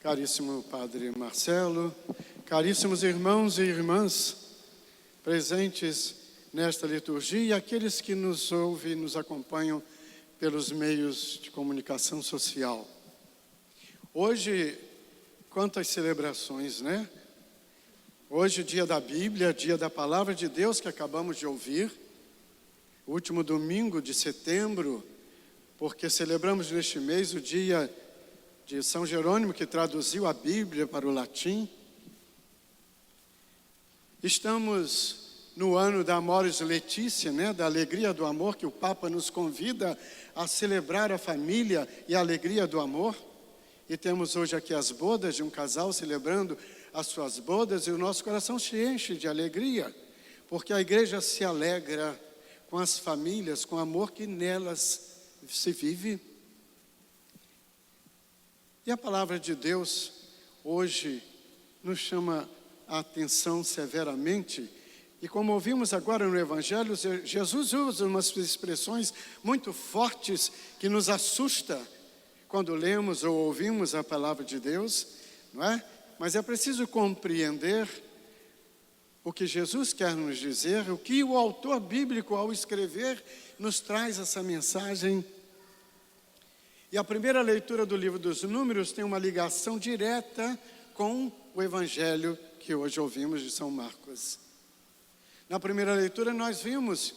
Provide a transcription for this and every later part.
caríssimo Padre Marcelo, caríssimos irmãos e irmãs presentes nesta liturgia e aqueles que nos ouvem e nos acompanham pelos meios de comunicação social. Hoje, quantas celebrações, né? Hoje, dia da Bíblia, dia da Palavra de Deus que acabamos de ouvir, último domingo de setembro, porque celebramos neste mês o dia de São Jerônimo, que traduziu a Bíblia para o latim. Estamos no ano da Amoris Laetitia, né, da alegria do amor, que o Papa nos convida a celebrar a família e a alegria do amor. E temos hoje aqui as bodas de um casal celebrando as suas bodas, e o nosso coração se enche de alegria, porque a igreja se alegra com as famílias, com o amor que nelas se vive. E a palavra de Deus hoje nos chama a atenção severamente. E como ouvimos agora no Evangelho, Jesus usa umas expressões muito fortes que nos assusta quando lemos ou ouvimos a palavra de Deus, não é? Mas é preciso compreender o que Jesus quer nos dizer, o que o autor bíblico, ao escrever, nos traz essa mensagem. E a primeira leitura do livro dos Números tem uma ligação direta com o Evangelho que hoje ouvimos de São Marcos. Na primeira leitura nós vimos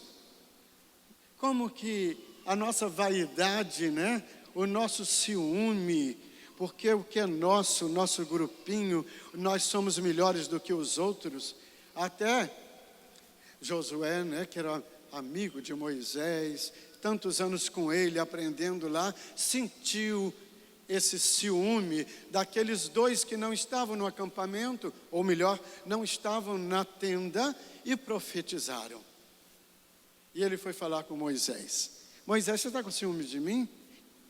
como que a nossa vaidade, né? O nosso ciúme, porque o que é nosso, o nosso grupinho, nós somos melhores do que os outros. Até Josué, né, que era amigo de Moisés, tantos anos com ele, aprendendo lá, sentiu esse ciúme daqueles dois que não estavam no acampamento, ou melhor, não estavam na tenda, e profetizaram. E ele foi falar com Moisés. Moisés, você está com ciúme de mim?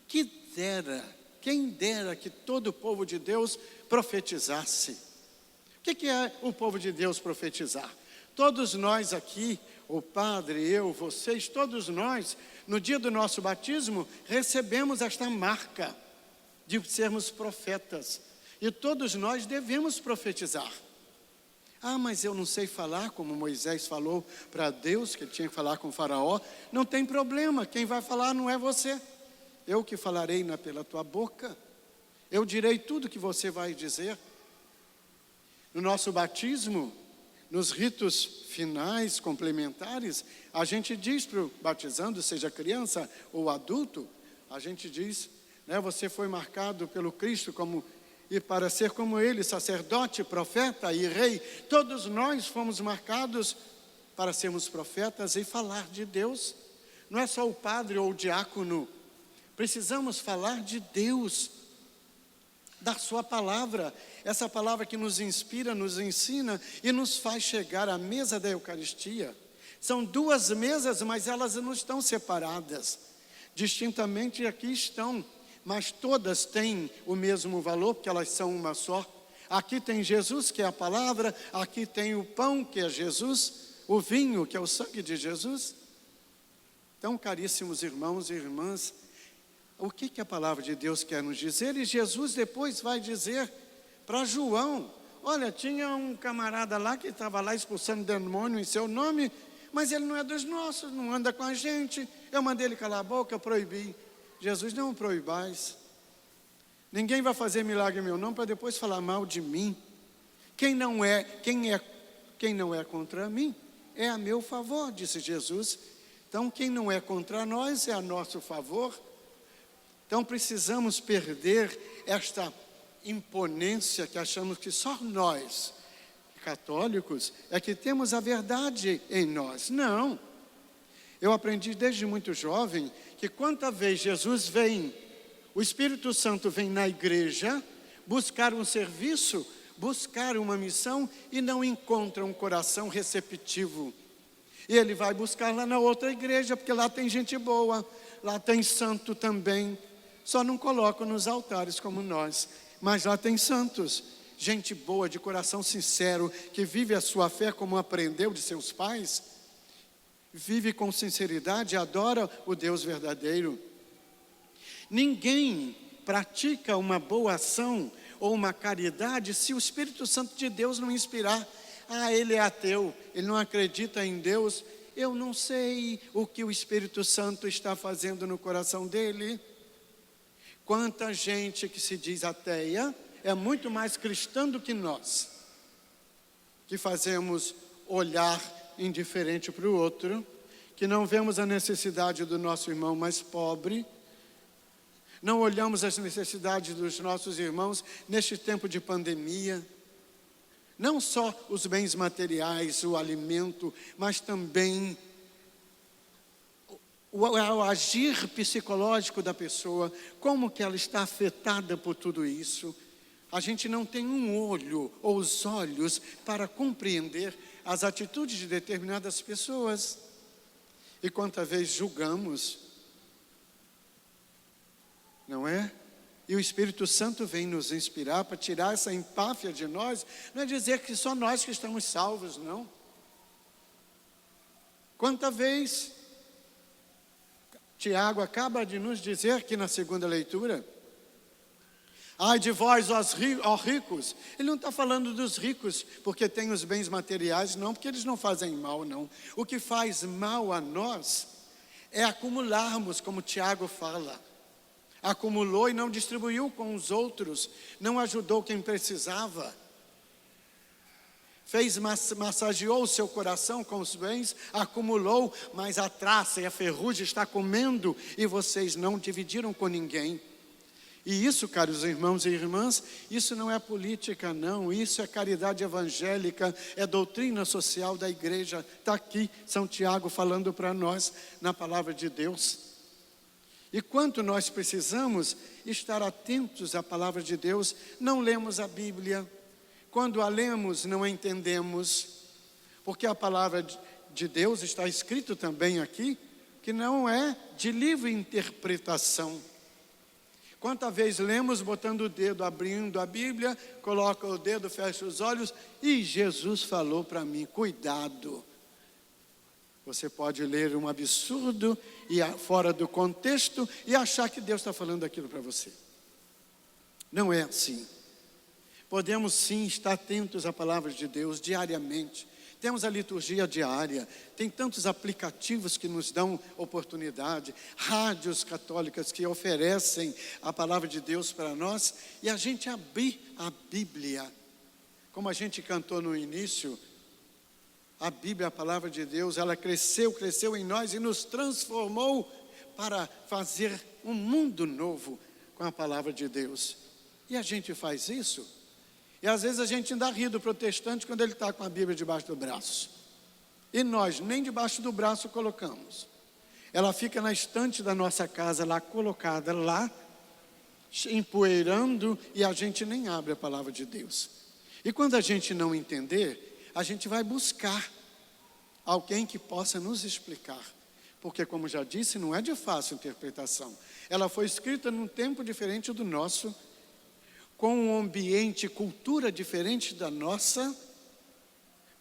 Que dera, quem dera que todo o povo de Deus profetizasse. O que é o povo de Deus profetizar? Todos nós aqui, o padre, eu, vocês, todos nós, no dia do nosso batismo, recebemos esta marca de sermos profetas. E todos nós devemos profetizar. Ah, mas eu não sei falar como Moisés falou para Deus, que ele tinha que falar com o faraó. Não tem problema, quem vai falar não é você. Eu que falarei pela tua boca. Eu direi tudo que você vai dizer. No nosso batismo, nos ritos finais, complementares, a gente diz para o batizando, seja criança ou adulto, a gente diz, né, você foi marcado pelo Cristo e para ser como ele, sacerdote, profeta e rei. Todos nós fomos marcados para sermos profetas e falar de Deus. Não é só o padre ou o diácono. Precisamos falar de Deus, da sua palavra, essa palavra que nos inspira, nos ensina e nos faz chegar à mesa da Eucaristia. São duas mesas, mas elas não estão separadas. Distintamente aqui estão, mas todas têm o mesmo valor, porque elas são uma só. Aqui tem Jesus, que é a palavra, aqui tem o pão, que é Jesus, o vinho, que é o sangue de Jesus. Então, caríssimos irmãos e irmãs, o que a palavra de Deus quer nos dizer? E Jesus depois vai dizer para João, olha, tinha um camarada lá que estava lá expulsando demônio em seu nome, mas ele não é dos nossos, não anda com a gente. Eu mandei ele calar a boca, eu proibi. Jesus, não proibais. Ninguém vai fazer milagre em meu nome para depois falar mal de mim. Quem não é contra mim é a meu favor, disse Jesus. Então, quem não é contra nós é a nosso favor. Então precisamos perder esta imponência que achamos que só nós, católicos, é que temos a verdade em nós. Não. Eu aprendi desde muito jovem que quanta vez Jesus vem, o Espírito Santo vem na igreja buscar um serviço, buscar uma missão e não encontra um coração receptivo. E ele vai buscar lá na outra igreja, porque lá tem gente boa, lá tem santo também. Só não colocam nos altares como nós, mas lá tem santos, gente boa, de coração sincero, que vive a sua fé como aprendeu de seus pais, vive com sinceridade e adora o Deus verdadeiro. Ninguém pratica uma boa ação ou uma caridade se o Espírito Santo de Deus não inspirar? Ah, ele é ateu, ele não acredita em Deus. Eu não sei o que o Espírito Santo está fazendo no coração dele. Quanta gente que se diz ateia é muito mais cristã do que nós, que fazemos olhar indiferente para o outro, que não vemos a necessidade do nosso irmão mais pobre, não olhamos as necessidades dos nossos irmãos neste tempo de pandemia. Não só os bens materiais, o alimento, mas também o agir psicológico da pessoa, como que ela está afetada por tudo isso. A gente não tem um olho ou os olhos para compreender as atitudes de determinadas pessoas. E quantas vezes julgamos, não é? E o Espírito Santo vem nos inspirar para tirar essa empáfia de nós. Não é dizer que só nós que estamos salvos, não. Quanta vez Tiago acaba de nos dizer aqui na segunda leitura: ai de vós, ó ricos. Ele não está falando dos ricos porque têm os bens materiais, não, porque eles não fazem mal, não. O que faz mal a nós é acumularmos, como Tiago fala. Acumulou e não distribuiu com os outros, não ajudou quem precisava. Massageou o seu coração com os bens, acumulou, mas a traça e a ferrugem está comendo e vocês não dividiram com ninguém. E isso, caros irmãos e irmãs, isso não é política não, isso é caridade evangélica, é doutrina social da igreja. Está aqui São Tiago falando para nós na palavra de Deus. E quanto nós precisamos estar atentos à palavra de Deus, não lemos a Bíblia. Quando a lemos, não a entendemos, porque a palavra de Deus está escrito também aqui, que não é de livre interpretação. Quantas vezes lemos botando o dedo, abrindo a Bíblia, coloca o dedo, fecha os olhos, e Jesus falou para mim, cuidado. Você pode ler um absurdo e fora do contexto e achar que Deus está falando aquilo para você. Não é assim. Podemos sim estar atentos à palavra de Deus diariamente. Temos a liturgia diária, tem tantos aplicativos que nos dão oportunidade, rádios católicas que oferecem a palavra de Deus para nós, e a gente abrir a Bíblia. Como a gente cantou no início, a Bíblia, a palavra de Deus, ela cresceu em nós e nos transformou para fazer um mundo novo com a palavra de Deus. E a gente faz isso. E às vezes a gente ainda ri do protestante quando ele está com a Bíblia debaixo do braço. E nós nem debaixo do braço colocamos. Ela fica na estante da nossa casa lá, colocada lá, empoeirando, e a gente nem abre a palavra de Deus. E quando a gente não entender, a gente vai buscar alguém que possa nos explicar. Porque, como já disse, não é de fácil interpretação. Ela foi escrita num tempo diferente do nosso, com um ambiente, cultura diferente da nossa,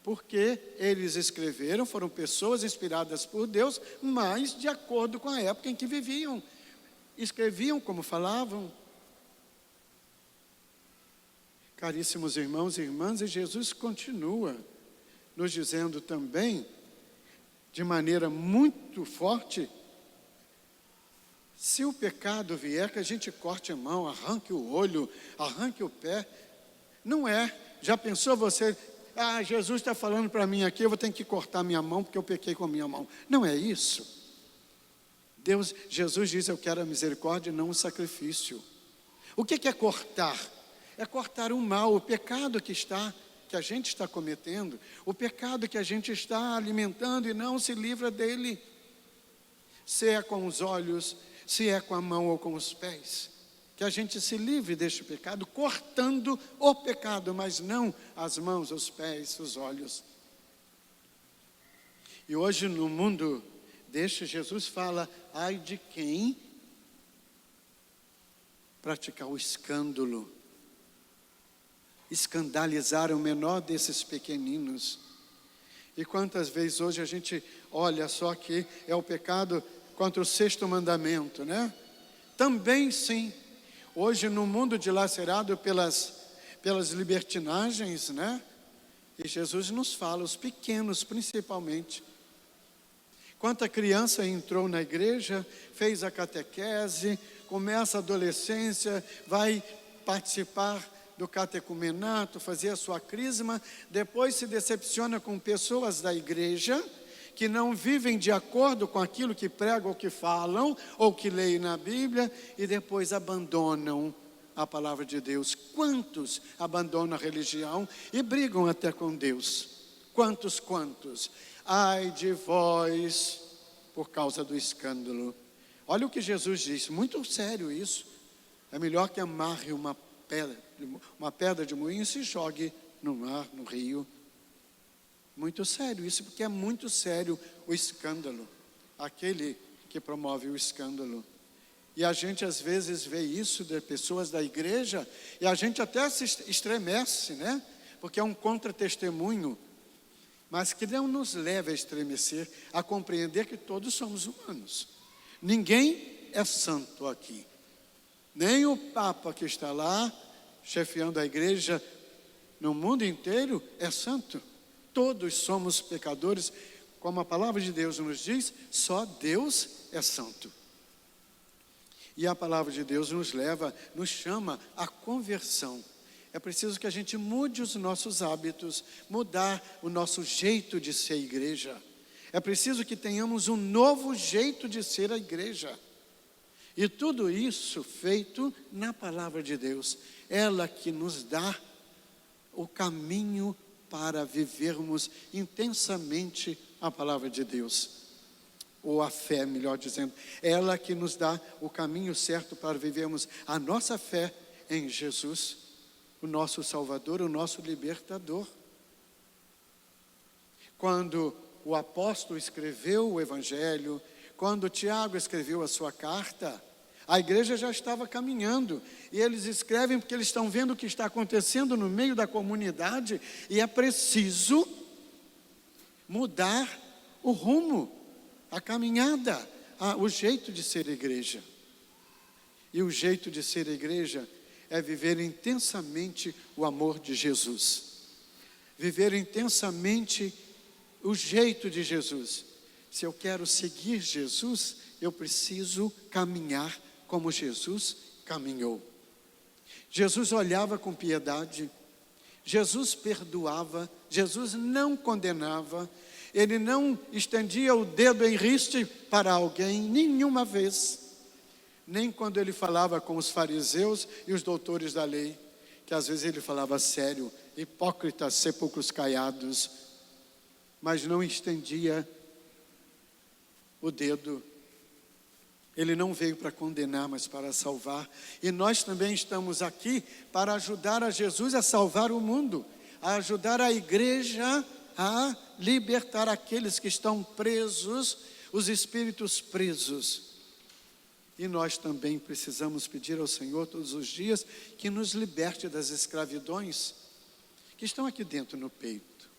porque eles escreveram, foram pessoas inspiradas por Deus, mas de acordo com a época em que viviam. Escreviam como falavam. Caríssimos irmãos e irmãs, e Jesus continua nos dizendo também, de maneira muito forte, se o pecado vier, que a gente corte a mão, arranque o olho, arranque o pé. Não é. Já pensou você, Jesus está falando para mim aqui, eu vou ter que cortar minha mão porque eu pequei com a minha mão. Não é isso. Jesus diz, eu quero a misericórdia e não o sacrifício. O que é cortar? É cortar o mal, o pecado que a gente está cometendo, o pecado que a gente está alimentando e não se livra dele. Se é com os olhos, se é com a mão ou com os pés, que a gente se livre deste pecado, cortando o pecado, mas não as mãos, os pés, os olhos. E hoje no mundo deste, Jesus fala, ai de quem praticar o escândalo, escandalizar o menor desses pequeninos. E quantas vezes hoje a gente olha só que é o pecado contra o 6º mandamento, né? Também sim, hoje no mundo dilacerado pelas libertinagens, né? E Jesus nos fala, os pequenos principalmente. Quanta criança entrou na igreja, fez a catequese, começa a adolescência, vai participar do catecumenato, fazer a sua crisma, depois se decepciona com pessoas da igreja que não vivem de acordo com aquilo que pregam ou que falam, ou que leem na Bíblia, e depois abandonam a palavra de Deus. Quantos abandonam a religião e brigam até com Deus? Quantos? Ai de vós, por causa do escândalo. Olha o que Jesus disse, muito sério isso. É melhor que amarre uma pedra de moinho e se jogue no mar, no rio. Muito sério isso, porque é muito sério o escândalo. Aquele que promove o escândalo. E a gente às vezes vê isso de pessoas da igreja, e a gente até se estremece, né? Porque é um contra-testemunho, mas que não nos leva a estremecer, a compreender que todos somos humanos. Ninguém é santo aqui. Nem o Papa que está lá, chefiando a igreja no mundo inteiro, é santo. Todos somos pecadores, como a palavra de Deus nos diz, só Deus é santo. E a palavra de Deus nos chama à conversão. É preciso que a gente mude os nossos hábitos, mudar o nosso jeito de ser igreja. É preciso que tenhamos um novo jeito de ser a igreja. E tudo isso feito na palavra de Deus. Ela que nos dá o caminho para vivermos intensamente a palavra de Deus. Ou a fé, melhor dizendo. Ela que nos dá o caminho certo para vivermos a nossa fé em Jesus, o nosso Salvador, o nosso Libertador. Quando o apóstolo escreveu o Evangelho, quando Tiago escreveu a sua carta, a igreja já estava caminhando, e eles escrevem porque eles estão vendo o que está acontecendo no meio da comunidade, e é preciso mudar o rumo, a caminhada, o jeito de ser igreja. E o jeito de ser igreja é viver intensamente o amor de Jesus, viver intensamente o jeito de Jesus. Se eu quero seguir Jesus, eu preciso caminhar como Jesus caminhou. Jesus olhava com piedade, Jesus perdoava, Jesus não condenava, Ele não estendia o dedo em riste para alguém, nenhuma vez. Nem quando Ele falava com os fariseus e os doutores da lei, que às vezes Ele falava sério, hipócritas, sepulcros caiados, mas não estendia o dedo. Ele não veio para condenar, mas para salvar. E nós também estamos aqui para ajudar a Jesus a salvar o mundo, a ajudar a igreja a libertar aqueles que estão presos, os espíritos presos. E nós também precisamos pedir ao Senhor todos os dias que nos liberte das escravidões que estão aqui dentro no peito.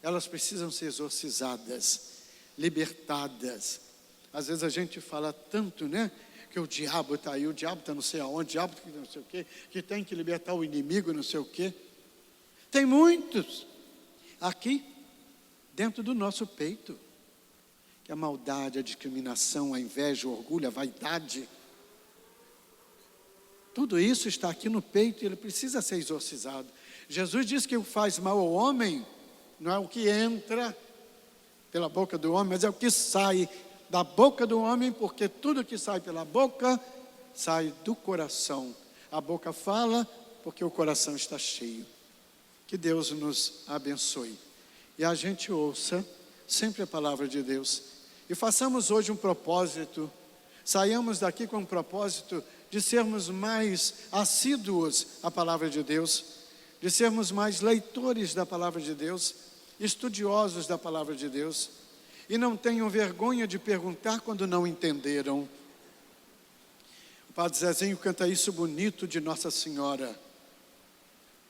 Elas precisam ser exorcizadas, libertadas. Às vezes a gente fala tanto, né? Que o diabo está aí, o diabo está não sei aonde, o diabo está não sei o quê, que tem que libertar o inimigo, não sei o quê. Tem muitos aqui dentro do nosso peito. Que a maldade, a discriminação, a inveja, o orgulho, a vaidade. Tudo isso está aqui no peito e ele precisa ser exorcizado. Jesus diz que o que faz mal ao homem não é o que entra pela boca do homem, mas é o que sai da boca do homem, porque tudo que sai pela boca, sai do coração. A boca fala, porque o coração está cheio. Que Deus nos abençoe. E a gente ouça sempre a palavra de Deus. E façamos hoje um propósito, saiamos daqui com um propósito de sermos mais assíduos à palavra de Deus, de sermos mais leitores da palavra de Deus, estudiosos da palavra de Deus, e não tenham vergonha de perguntar quando não entenderam. O Padre Zezinho canta isso bonito de Nossa Senhora,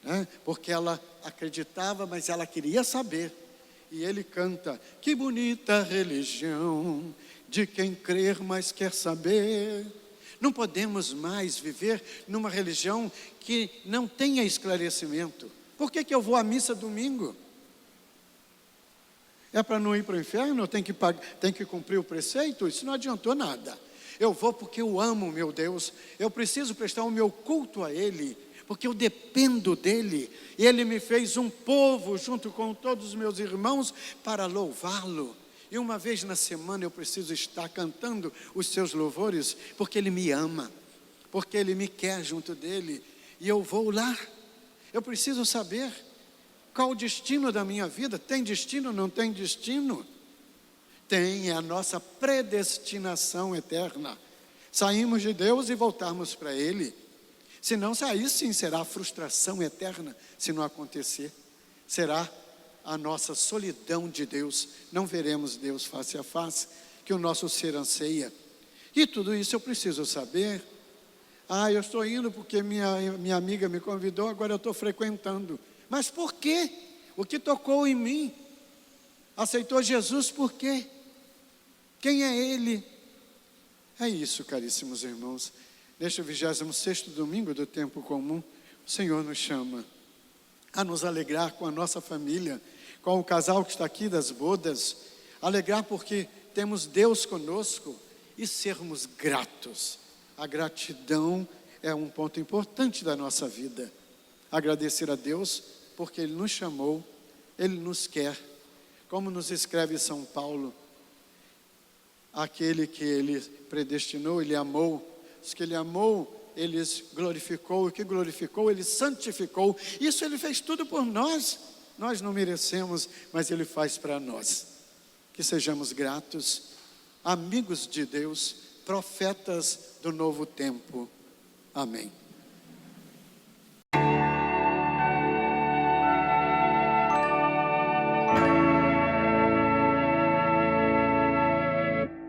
né? Porque ela acreditava, mas ela queria saber. E ele canta, que bonita religião, de quem crer mas quer saber. Não podemos mais viver numa religião que não tenha esclarecimento. Por que eu vou à missa domingo? É para não ir para o inferno? Eu tenho que cumprir o preceito? Isso não adiantou nada. Eu vou porque eu amo meu Deus. Eu preciso prestar o meu culto a Ele, porque eu dependo dEle. E Ele me fez um povo junto com todos os meus irmãos para louvá-lo. E uma vez na semana eu preciso estar cantando os seus louvores, porque Ele me ama, porque Ele me quer junto dEle. E eu vou lá. Eu preciso saber qual o destino da minha vida. Tem destino, não tem destino? Tem, é a nossa predestinação eterna. Saímos de Deus e voltarmos para Ele. Se não sair, sim, será a frustração eterna, se não acontecer. Será a nossa solidão de Deus. Não veremos Deus face a face, que o nosso ser anseia. E tudo isso eu preciso saber. Eu estou indo porque minha amiga me convidou, agora eu estou frequentando. Mas por quê? O que tocou em mim? Aceitou Jesus por quê? Quem é Ele? É isso, caríssimos irmãos. Neste 26º domingo do tempo comum, o Senhor nos chama a nos alegrar com a nossa família, com o casal que está aqui das bodas, alegrar porque temos Deus conosco e sermos gratos. A gratidão é um ponto importante da nossa vida. Agradecer a Deus porque Ele nos chamou, Ele nos quer. Como nos escreve São Paulo, aquele que Ele predestinou, Ele amou. Os que Ele amou, Ele glorificou. O que glorificou, Ele santificou. Isso Ele fez tudo por nós. Nós não merecemos, mas Ele faz para nós. Que sejamos gratos, amigos de Deus, profetas do novo tempo. Amém.